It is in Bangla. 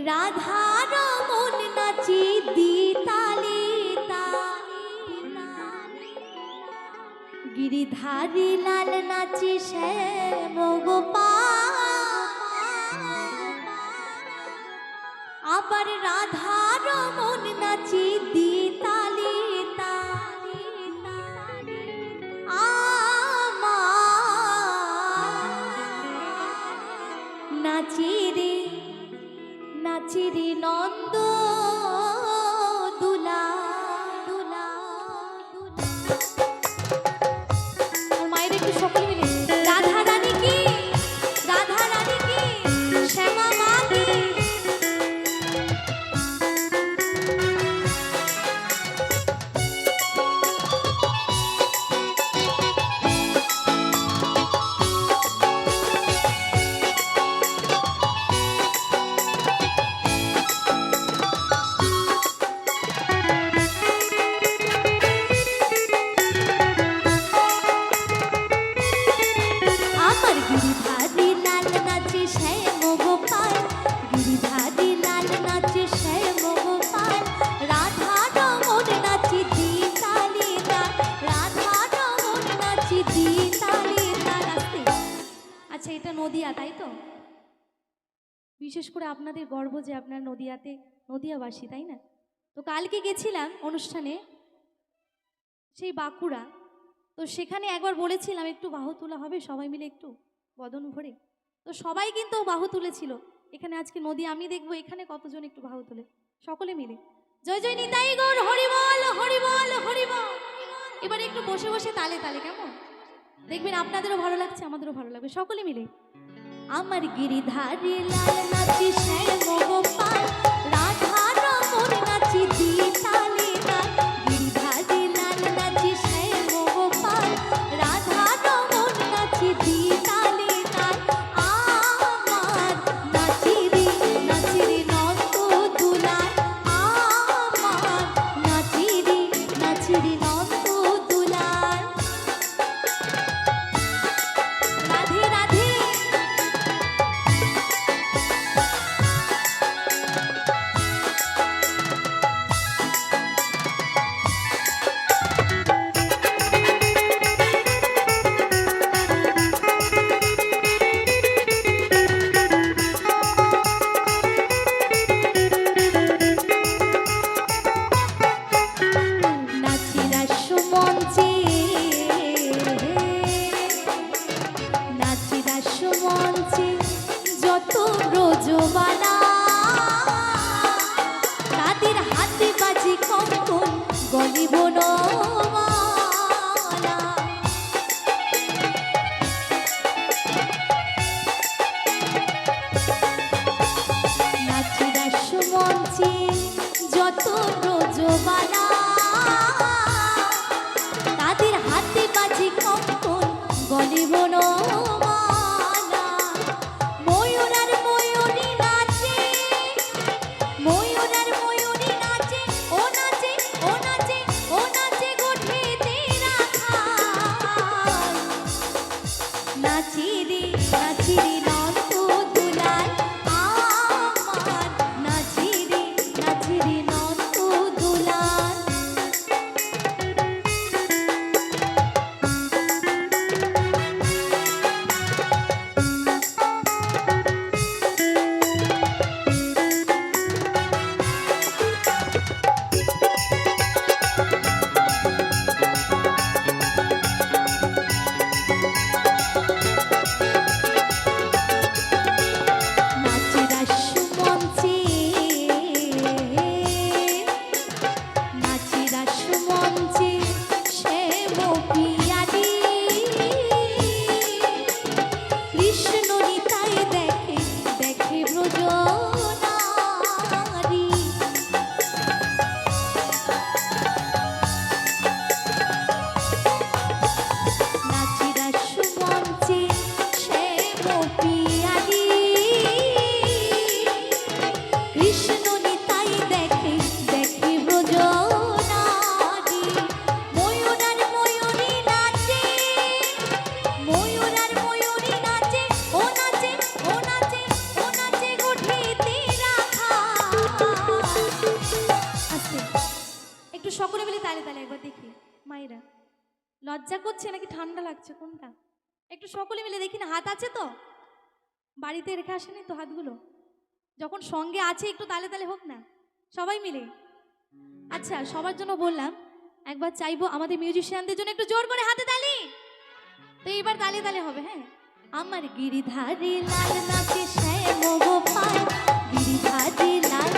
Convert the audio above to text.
রাধার মন নাচি দিতালি গিরিধারী লাল নাচি শ্যাম গোপাল আবার রাধার মন নাচি দিতালি নাচিরে নাচিরে নন্দ দুলা দুলা মায়ের একটু সকলে মিলে রাধা রানী কি শ্যামা মা কি নদিয়া, তাই তো? বিশেষ করে আপনাদের গর্ব যে আপনার নদিয়াতে নদিয়াবাসী, তাই না? তো কালকে গেছিলাম অনুষ্ঠানে সেই বাঁকুড়া, তো সেখানে একবার বলেছিলাম একটু বাহু তোলা হবে সবাই মিলে একটু বদন ভরে, তো সবাই কিন্তু বাহু তুলেছিল। এখানে আজকে নদী আমি দেখবো এখানে কতজন একটু বাহু তোলে সকলে মিলে। জয় জয় নিতাই গৌর হরিবল হরিবল হরিবল। এবারে একটু বসে বসে তালে তালে, কেমন দেখবেন আপনাদেরও ভালো লাগছে আমাদেরও ভালো লাগবে, সকলে মিলে। আমার গিরিধারী লাল নাচি শ্যাম গোপাল রাধার মন নাচি দিতালি গিরিধারী লাল নাচি শ্যাম গোপাল রাধার মন নাচি দিতালি আমার নাচিরি নাচিরি নন্দ দুলাল আমার নাচিরি নাচিরি নন্দ দুলাল। রাধে রাধে। যত ব্রজবালা তাদের হাতে বাজি কখন গলিব নমালা। নাচি রাস মঞ্চে যত ব্রজবালা তাদের হাতে বাজি কখন গলিব নমালা। নাচিরে নাচিরে নন্দ দুলাল আমার নাচিরে নাচিরে নন্দ দুলাল। লজ্জা করছে নাকি ঠান্ডা লাগছে কোনটা? একটু সকলে মিলে দেখি না, হাত আছে তো? বাড়িতে রেখে আসেনি তো হাতগুলো? যখন সঙ্গে আছে একটু তালে তালে হোক না, সবাই মিলে। আচ্ছা, সবার জন্য বললাম, একবার চাইবো আমাদের মিউজিশিয়ানদের জন্য একটু জোর করে হাতে তালি। তো এইবার তালে তালে হবে, হ্যাঁ। আমার গিরিধারী লাল নাচে শ্যাম গোপাল, গিরিধারী লাল